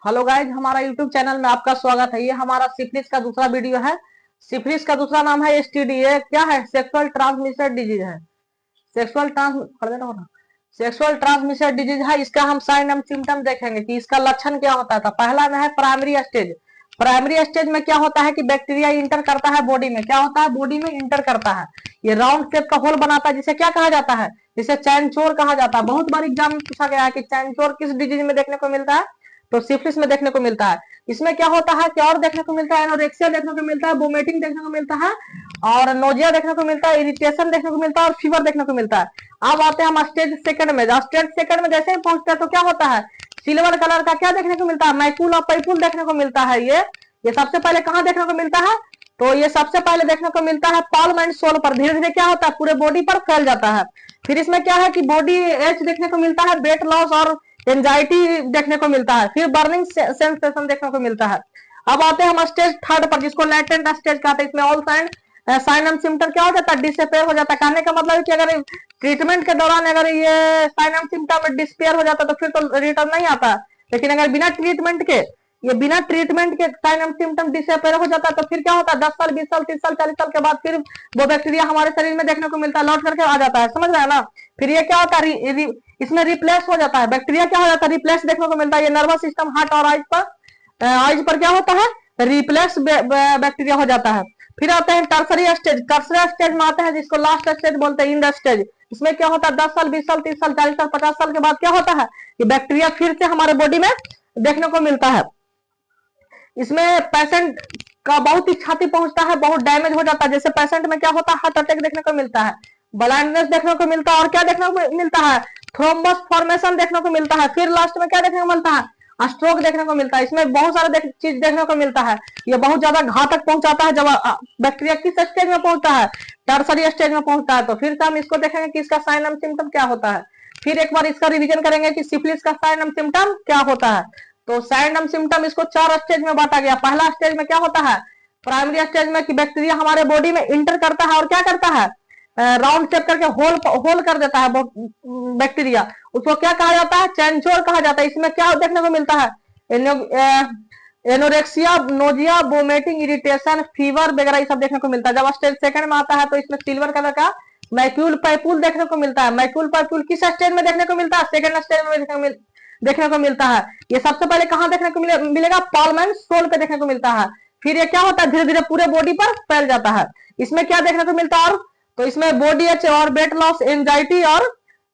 Hello guys, हमारा YouTube channel में आपका स्वागत है। ये हमारा सिफिलिस का दूसरा वीडियो है। सिफिलिस का दूसरा नाम है एसटीडी। ये क्या है? सेक्सुअल ट्रांसमिटेड डिजीज है। Sexual trans sexual transmitted disease है। इसका हम साइन एंड सिम्टम देखेंगे कि इसका लक्षण क्या होता था। पहला में है प्राइमरी स्टेज। प्राइमरी स्टेज में क्या होता है कि बैक्टीरिया इंटर करता है बॉडी में। क्या होता है? बॉडी में इंटर करता है। ये राउंड शेप का होल बनाता है, जिसे क्या कहा जाता है? जिसे चैनचोर कहा जाता है। बहुत बार एग्जाम में पूछा गया है कि चैनचोर किस डिजीज में देखने को मिलता है, तो सिफिलिस में देखने को मिलता है। इसमें क्या होता है कि और देखने को मिलता है, एनोरेक्सिया देखने को मिलता है, वोमिटिंग देखने को मिलता है, और नोजिया देखने को मिलता है, इरिटेशन देखने को मिलता है, और फीवर देखने को मिलता है। अब आते हैं हम स्टेज सेकंड में। स्टेज सेकंड में जैसे ही पहुंचते हैं तो क्या होता है? सिल्वर कलर का क्या देखने को मिलता है? मैक्यूल और पैपूल देखने को मिलता है। ये सबसे पहले कहाँ देखने को मिलता है? तो ये सबसे पहले देखने को मिलता है पाल्म एंड सोल पर। धीरे धीरे क्या होता है? पूरे बॉडी पर फैल जाता है। फिर इसमें क्या है कि बॉडी एच देखने को मिलता है, वेट लॉस और एंजाइटी देखने को मिलता है। फिर बर्निंग सेंसेशन देखने को मिलता है। अब आते हैं हम स्टेज थर्ड पर, जिसको लैटेंट स्टेज कहते हैं। इसमें ऑल साइन एंड सिम्टम क्या हो जाता है? डिसअपेयर हो जाता है। कहने का मतलब है कि अगर ट्रीटमेंट के दौरान अगर ये साइन एंड सिम्टम डिसअपेयर हो जाता है तो फिर तो रिटर्न नहीं आता। लेकिन अगर बिना ट्रीटमेंट के साइन एंड सिम्टम डिसअपेयर हो जाता है तो फिर क्या होता है? 10 साल, 20 साल, 30 साल, 40 साल के बाद फिर वो बैक्टीरिया हमारे शरीर में देखने को मिलता है, लौट करके आ जाता है। समझ रहे हैं ना? फिर ये क्या होता है? इसमें रिप्लेस हो जाता है। बैक्टीरिया क्या हो जाता है? रिप्लेस देखने को मिलता है। ये नर्वस सिस्टम, हार्ट और आइज पर क्या होता है? रिप्लेस बैक्टीरिया हो जाता है। फिर आते हैं टर्सरी स्टेज। टर्सरी स्टेज में आते हैं, जिसको लास्ट स्टेज बोलते हैं, इंड स्टेज। इसमें क्या होता है? 10 साल, 20 साल, 30 साल, 40 साल, 50 साल के बाद क्या होता है? कि बैक्टीरिया फिर से हमारे बॉडी में देखने को मिलता है। इसमें पेशेंट का बहुत ही क्षति पहुंचता है, बहुत डैमेज हो जाता है। जैसे पेशेंट में क्या होता है? हार्ट अटैक देखने को मिलता है, ब्लाइंडनेस देखने को मिलता है, और क्या देखने को मिलता है? थ्रोम्बस फॉर्मेशन देखने को मिलता है। फिर लास्ट में क्या देखने को मिलता है? स्ट्रोक देखने को मिलता है। इसमें बहुत सारे चीज देखने को मिलता है। ये बहुत ज्यादा घातक पहुंचाता है जब बैक्टीरिया किस स्टेज में पहुंचता है? टर्सरी स्टेज में पहुंचता है। तो फिर से हम इसको देखेंगे कि इसका साइन एंड सिम्टम क्या होता है। फिर एक बार इसका रिवीजन करेंगे कि सिफिलिस का साइन एंड सिम्टम क्या होता है। तो साइन एंड सिम्टम इसको 4 स्टेज में बांटा गया। पहला स्टेज में क्या होता है? प्राइमरी स्टेज में कि बैक्टीरिया हमारे बॉडी में इंटर करता है और क्या करता है? राउंड शेप करके होल कर देता है बैक्टीरिया। उसको क्या कहा जाता है? चैनचोर कहा जाता है। इसमें क्या देखने को मिलता है? Anorexia, nausea, vomiting, irritation, fever वगैरह ये सब देखने को मिलता है। जब स्टेज सेकंड में आता है तो इसमें सिल्वर कलर का मैक्यूल पैपूल देखने को मिलता है। मैक्यूल पैपूल किस स्टेज में देखने को मिलता है? सेकंड स्टेज में देखने को मिलता है। ये सबसे पहले कहां देखने को मिलेगा? पाल्म एंड सोल पे देखने को मिलता है। फिर ये क्या होता है? धीरे धीरे पूरे बॉडी पर फैल जाता है। इसमें क्या देखने को मिलता है? और तो इसमें बॉडी एच और वेट लॉस, एंजाइटी और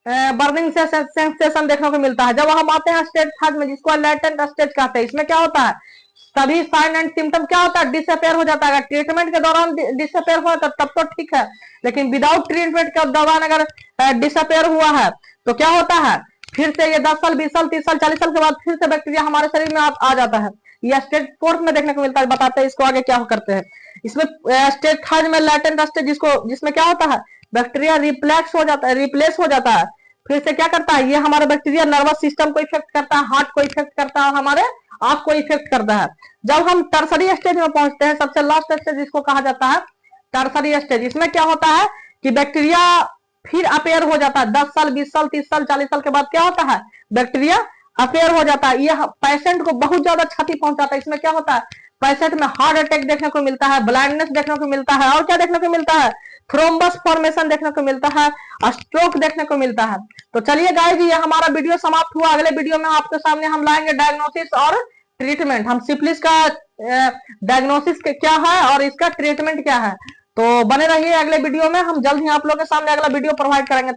बर्निंग सेंसेशन देखने को मिलता है। जब हम आते हैं स्टेज थर्ड में, जिसको लैटेंट स्टेज कहते हैं, इसमें क्या होता है? सभी साइन एंड सिम्टम क्या होता है? डिसअपेयर हो जाता है। अगर ट्रीटमेंट के दौरान डिसअपेयर हुआ तब तो ठीक है, लेकिन विदाउट ट्रीटमेंट के दौरान अगर डिसअपेयर हुआ है तो क्या होता है? फिर से ये 10 साल, 20 साल, 30 साल, 40 साल के बाद फिर से बैक्टीरिया हमारे शरीर में आ जाता है। ये स्टेज फोर्थ में देखने को मिलता है। बताते हैं इसको आगे क्या करते हैं। इसमें स्टेज थर्ड में लैटेंट स्टेज, जिसमें क्या होता है? बैक्टीरिया रिप्लेस हो जाता है। फिर से क्या करता है? ये हमारे बैक्टीरिया नर्वस सिस्टम को इफेक्ट करता है, हार्ट को इफेक्ट करता है, हमारे आंख को इफेक्ट करता है। जब हम टर्सरी स्टेज में पहुंचते हैं, सबसे लास्ट स्टेज जिसको कहा जाता है टर्सरी स्टेज, इसमें क्या होता है कि बैक्टीरिया फिर अपेयर हो जाता है। 10 साल, 20 साल, 30 साल, 40 साल के बाद क्या होता है? बैक्टीरिया अपेयर हो जाता है। ये पेशेंट को बहुत ज्यादा क्षति पहुंचाता है। इसमें क्या होता है? पेशेंट में हार्ट अटैक देखने को मिलता है, ब्लाइंडनेस देखने को मिलता है, और क्या देखने को मिलता है? थ्रोम्बस फॉर्मेशन देखने को मिलता है, स्ट्रोक देखने को मिलता है। तो चलिए गाइस, ये हमारा वीडियो समाप्त हुआ। अगले वीडियो में आपके सामने हम लाएंगे डायग्नोसिस और ट्रीटमेंट। हम सिफिलिस का डायग्नोसिस क्या है और इसका ट्रीटमेंट क्या है। तो बने रहिए अगले वीडियो में। हम जल्द ही आप लोगों के सामने अगला वीडियो प्रोवाइड करेंगे।